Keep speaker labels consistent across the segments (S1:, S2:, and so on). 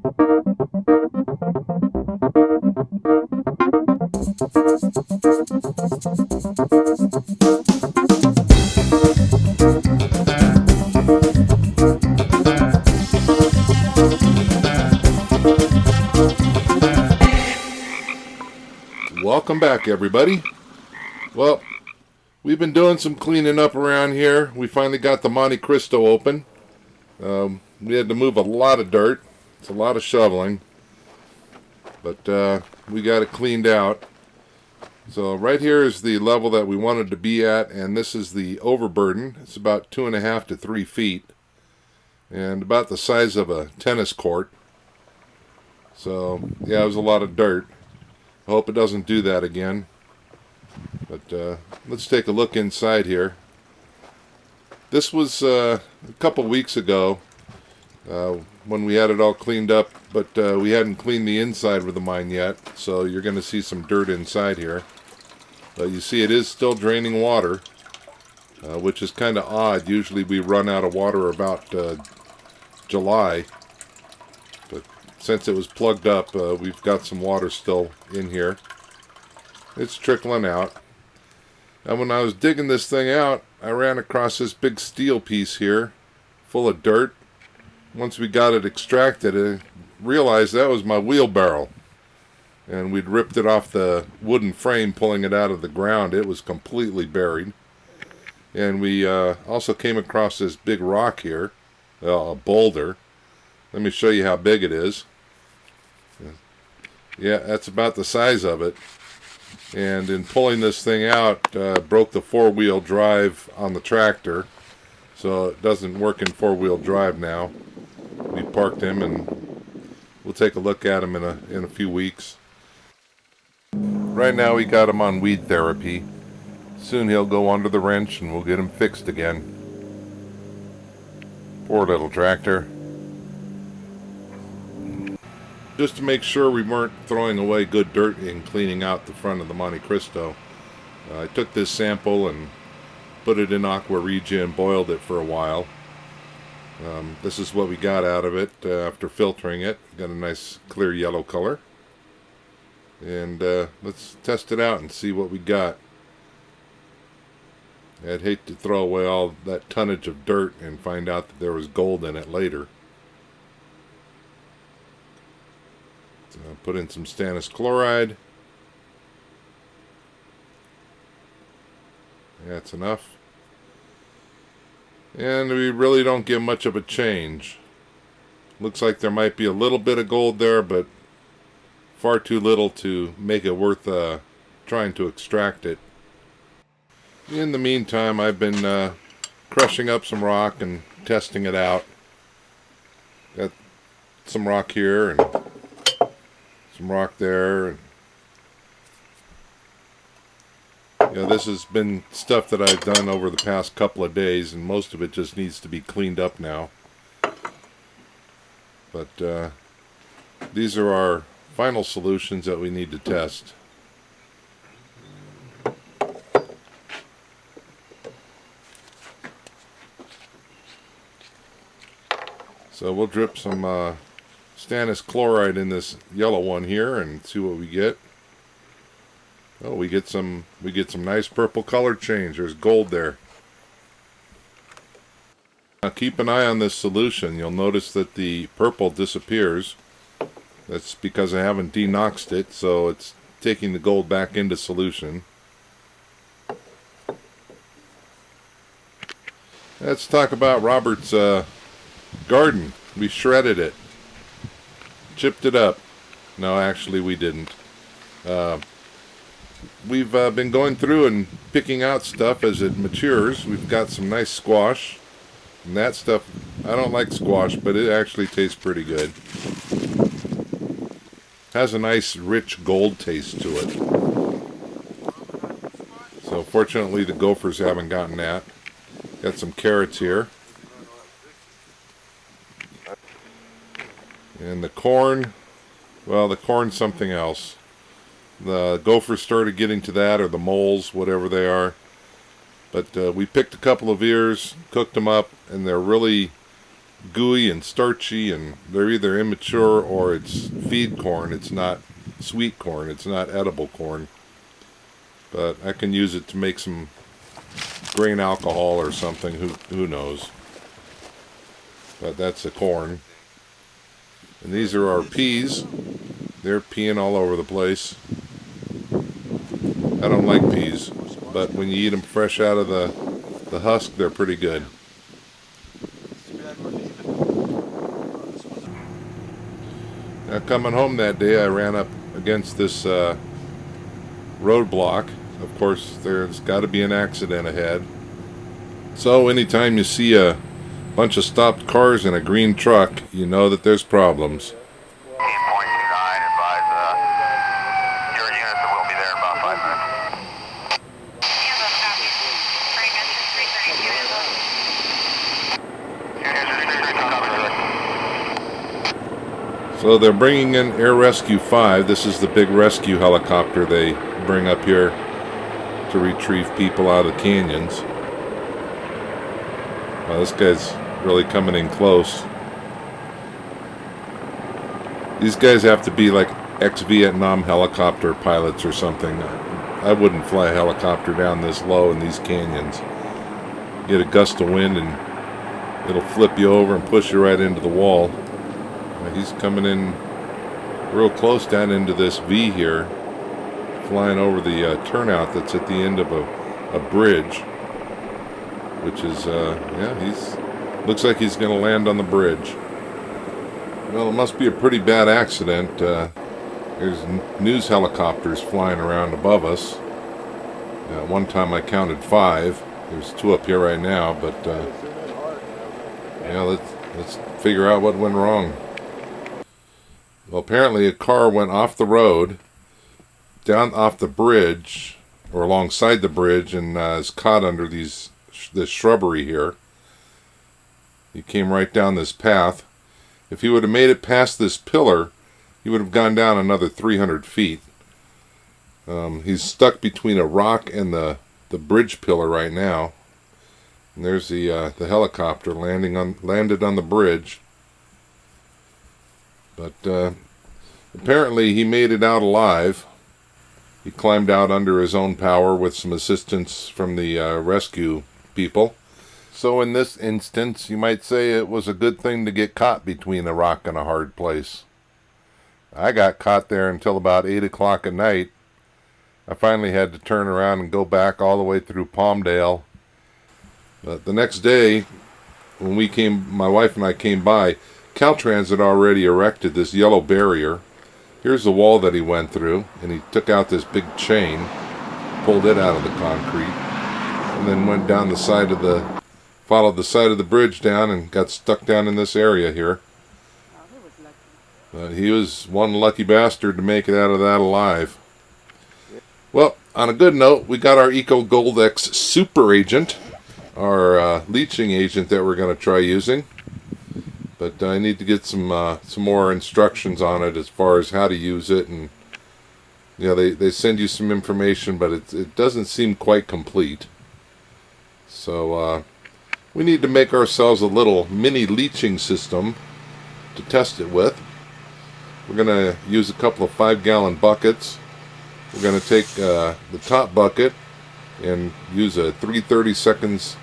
S1: Welcome back, everybody. Well, we've been doing some cleaning up around here. We finally got the Monte Cristo open. We had to move a lot of dirt. It's a lot of shoveling. But we got it cleaned out. So right here is the level that we wanted to be at, and this is the overburden. It's about 2.5 to 3 feet. And about the size of a tennis court. So, yeah, it was a lot of dirt. I hope it doesn't do that again. But let's take a look inside here. This was a couple weeks ago when we had it all cleaned up, but we hadn't cleaned the inside of the mine yet, so you're going to see some dirt inside here. But you see it is still draining water, which is kind of odd. Usually we run out of water about July, but since it was plugged up, we've got some water still in here. It's trickling out. And when I was digging this thing out, I ran across this big steel piece here, full of dirt. Once we got it extracted, I realized that was my wheelbarrow. And we'd ripped it off the wooden frame, pulling it out of the ground. It was completely buried. And we also came across this big rock here, a boulder. Let me show you how big it is. Yeah, that's about the size of it. And in pulling this thing out, broke the four-wheel drive on the tractor, so it doesn't work in four-wheel drive now. We parked him, and we'll take a look at him in a few weeks. Right now we got him on weed therapy. Soon he'll go under the wrench and we'll get him fixed again. Poor little tractor. Just to make sure we weren't throwing away good dirt in cleaning out the front of the Monte Cristo, I took this sample and put it in aqua regia and boiled it for a while. This is what we got out of it after filtering it. Got a nice clear yellow color. And let's test it out and see what we got. I'd hate to throw away all that tonnage of dirt and find out that there was gold in it later. So put in some stannous chloride. That's enough. And we really don't get much of a change. Looks like there might be a little bit of gold there, but far too little to make it worth trying to extract it. In the meantime, I've been crushing up some rock and testing it out. Got some rock here and some rock there. And, you know, this has been stuff that I've done over the past couple of days, and most of it just needs to be cleaned up now. But these are our final solutions that we need to test. So we'll drip some stannous chloride in this yellow one here and see what we get. Oh, we get some nice purple color change. There's gold there. Now keep an eye on this solution. You'll notice that the purple disappears. That's because I haven't denoxed it, so it's taking the gold back into solution. Let's talk about Robert's garden. We shredded it. Chipped it up. No, actually we didn't. We've been going through and picking out stuff as it matures. We've got some nice squash. And that stuff, I don't like squash, but it actually tastes pretty good. Has a nice rich gold taste to it. So fortunately the gophers haven't gotten that. Got some carrots here. And the corn, well, the corn's something else. The gophers started getting to that, or the moles, whatever they are. But we picked a couple of ears, cooked them up, and they're really gooey and starchy, and they're either immature or it's feed corn. It's not sweet corn. It's not edible corn. But I can use it to make some grain alcohol or something. Who knows? But that's the corn. And these are our peas. They're peeing all over the place. I don't like peas, but when you eat them fresh out of the husk, they're pretty good. Now, coming home that day, I ran up against this roadblock. Of course, there's got to be an accident ahead. So anytime you see a bunch of stopped cars and a green truck, you know that there's problems.
S2: 8.29, advise your units that will be there in about 5 minutes.
S1: So they're bringing in Air Rescue 5. This is the big rescue helicopter they bring up here to retrieve people out of canyons. Wow, this guy's really coming in close. These guys have to be like ex-Vietnam helicopter pilots or something. I wouldn't fly a helicopter down this low in these canyons. Get a gust of wind and it'll flip you over and push you right into the wall. He's coming in real close down into this V here, flying over the turnout that's at the end of a bridge, which is, looks like he's going to land on the bridge. Well, it must be a pretty bad accident. There's news helicopters flying around above us. One time I counted 5. There's 2 up here right now, but let's figure out what went wrong. Well, apparently a car went off the road, down off the bridge, or alongside the bridge, and is caught under this shrubbery here. He came right down this path. If he would have made it past this pillar, he would have gone down another 300 feet. He's stuck between a rock and the bridge pillar right now. And there's the helicopter landed on the bridge. But apparently he made it out alive. He climbed out under his own power with some assistance from the rescue people. So in this instance, you might say it was a good thing to get caught between a rock and a hard place. I got caught there until about 8 o'clock at night. I finally had to turn around and go back all the way through Palmdale. But the next day, when my wife and I came by, Caltrans had already erected this yellow barrier. Here's the wall that he went through, and he took out this big chain, pulled it out of the concrete, and then went down the side of followed the side of the bridge down and got stuck down in this area here. He was one lucky bastard to make it out of that alive. Well, on a good note, we got our Eco Gold X Super Agent, our leaching agent that we're going to try using. But I need to get some more instructions on it as far as how to use it, and they send you some information, but it doesn't seem quite complete. So we need to make ourselves a little mini leaching system to test it with. We're going to use a couple of 5-gallon buckets. We're going to take the top bucket and use a 3/32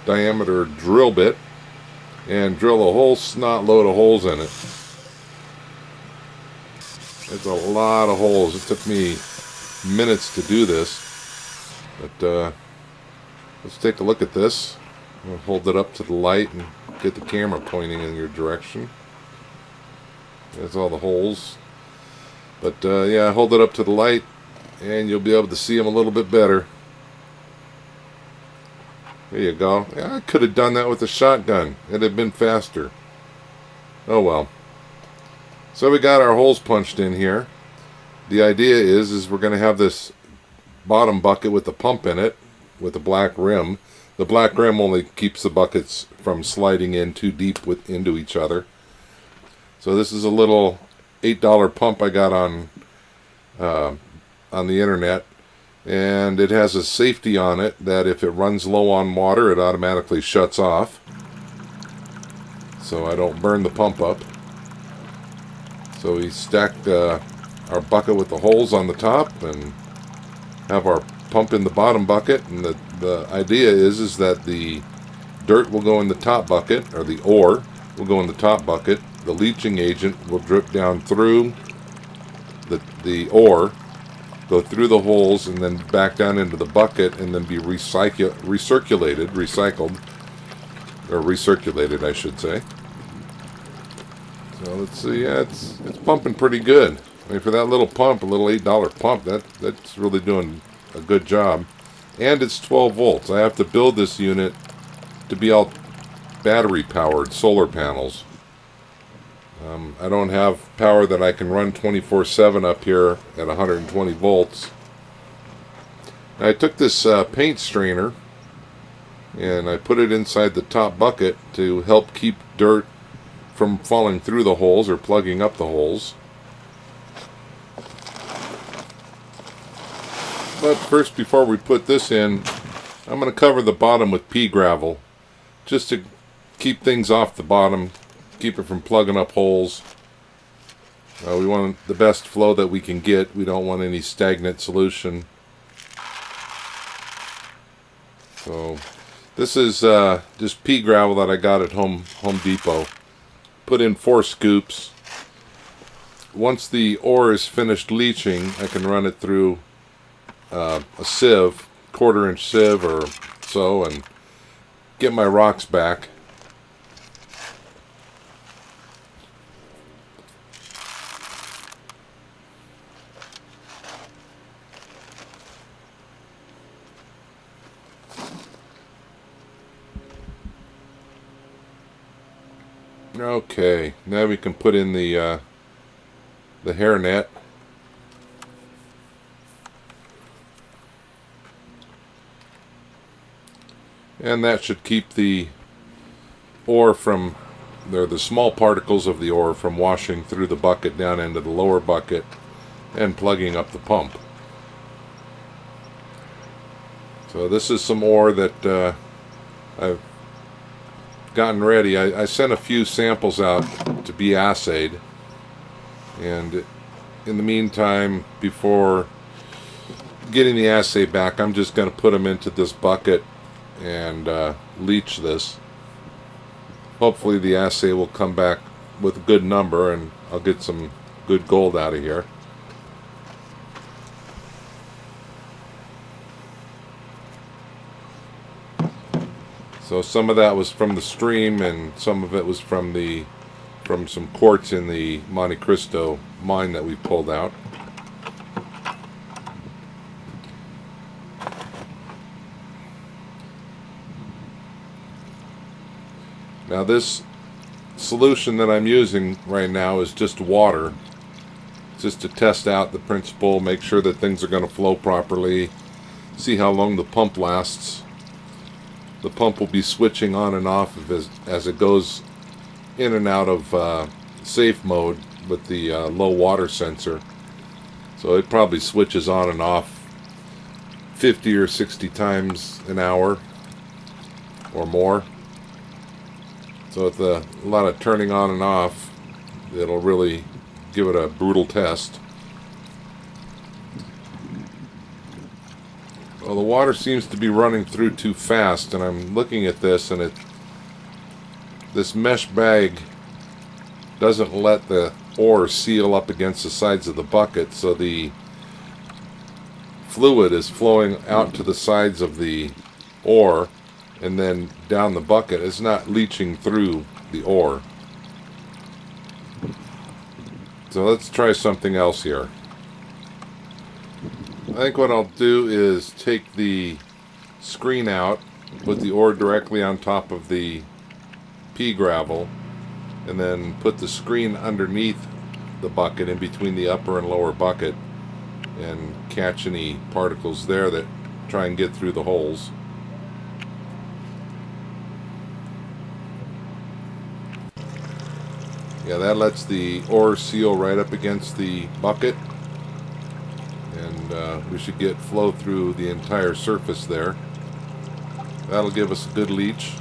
S1: diameter drill bit and drill a whole snot load of holes in it. It's a lot of holes. It took me minutes to do this. But let's take a look at this. I'll hold it up to the light and get the camera pointing in your direction. There's all the holes. But hold it up to the light and you'll be able to see them a little bit better. There you go. Yeah, I could have done that with a shotgun. It'd have been faster. Oh well. So we got our holes punched in here. The idea is we're going to have this bottom bucket with the pump in it with a black rim. The black rim only keeps the buckets from sliding in too deep into each other. So this is a little $8 pump I got on the internet. And it has a safety on it that if it runs low on water, it automatically shuts off. so I don't burn the pump up. So we stacked our bucket with the holes on the top and have our pump in the bottom bucket, and the idea is that the dirt will go in the top bucket, or the ore will go in the top bucket. The leaching agent will drip down through the ore, go through the holes, and then back down into the bucket, and then be recirculated, I should say. So let's see, yeah, it's pumping pretty good. I mean, for that little pump, a little $8 pump, that's really doing a good job. And it's 12 volts. I have to build this unit to be all battery powered, solar panels. I don't have power that I can run 24/7 up here at 120 volts. Now, I took this paint strainer and I put it inside the top bucket to help keep dirt from falling through the holes or plugging up the holes. But first, before we put this in, I'm going to cover the bottom with pea gravel just to keep things off the bottom, keep it from plugging up holes. We want the best flow that we can get. We don't want any stagnant solution. So this is just pea gravel that I got at Home Depot. Put in 4 scoops. Once the ore is finished leaching, I can run it through a sieve, 1/4-inch sieve or so, and get my rocks back. Okay, now we can put in the hairnet. And that should keep the ore from, the small particles of the ore from washing through the bucket down into the lower bucket and plugging up the pump. So this is some ore that I've gotten ready. I sent a few samples out to be assayed, and in the meantime, before getting the assay back, I'm just going to put them into this bucket and leach this. Hopefully the assay will come back with a good number and I'll get some good gold out of here. So some of that was from the stream and some of it was from some quartz in the Monte Cristo mine that we pulled out. Now this solution that I'm using right now is just water, just to test out the principle, make sure that things are going to flow properly, see how long the pump lasts. The pump will be switching on and off as it goes in and out of safe mode with the low water sensor. So it probably switches on and off 50 or 60 times an hour or more. So with a lot of turning on and off, it'll really give it a brutal test. Well, the water seems to be running through too fast, and I'm looking at this, and this mesh bag doesn't let the ore seal up against the sides of the bucket, so the fluid is flowing out to the sides of the ore and then down the bucket. It's not leaching through the ore. So let's try something else here. I think what I'll do is take the screen out, put the ore directly on top of the pea gravel, and then put the screen underneath the bucket, in between the upper and lower bucket, and catch any particles there that try and get through the holes. Yeah, that lets the ore seal right up against the bucket, and we should get flow through the entire surface there. That'll give us a good leach.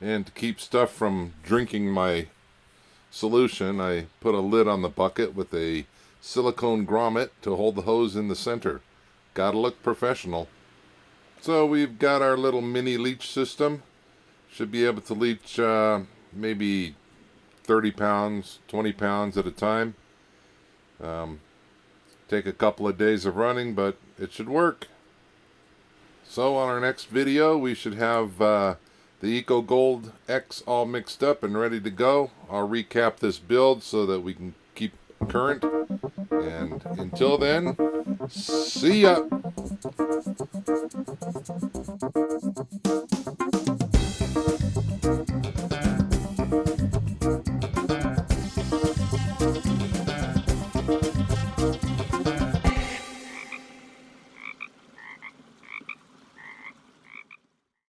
S1: And to keep stuff from drinking my solution, I put a lid on the bucket with a silicone grommet to hold the hose in the center. Gotta look professional. So we've got our little mini leach system. Should be able to leach maybe 30 pounds, 20 pounds at a time. Take a couple of days of running, but it should work. So on our next video, we should have the Eco Gold X all mixed up and ready to go. I'll recap this build so that we can keep current. And until then, see ya!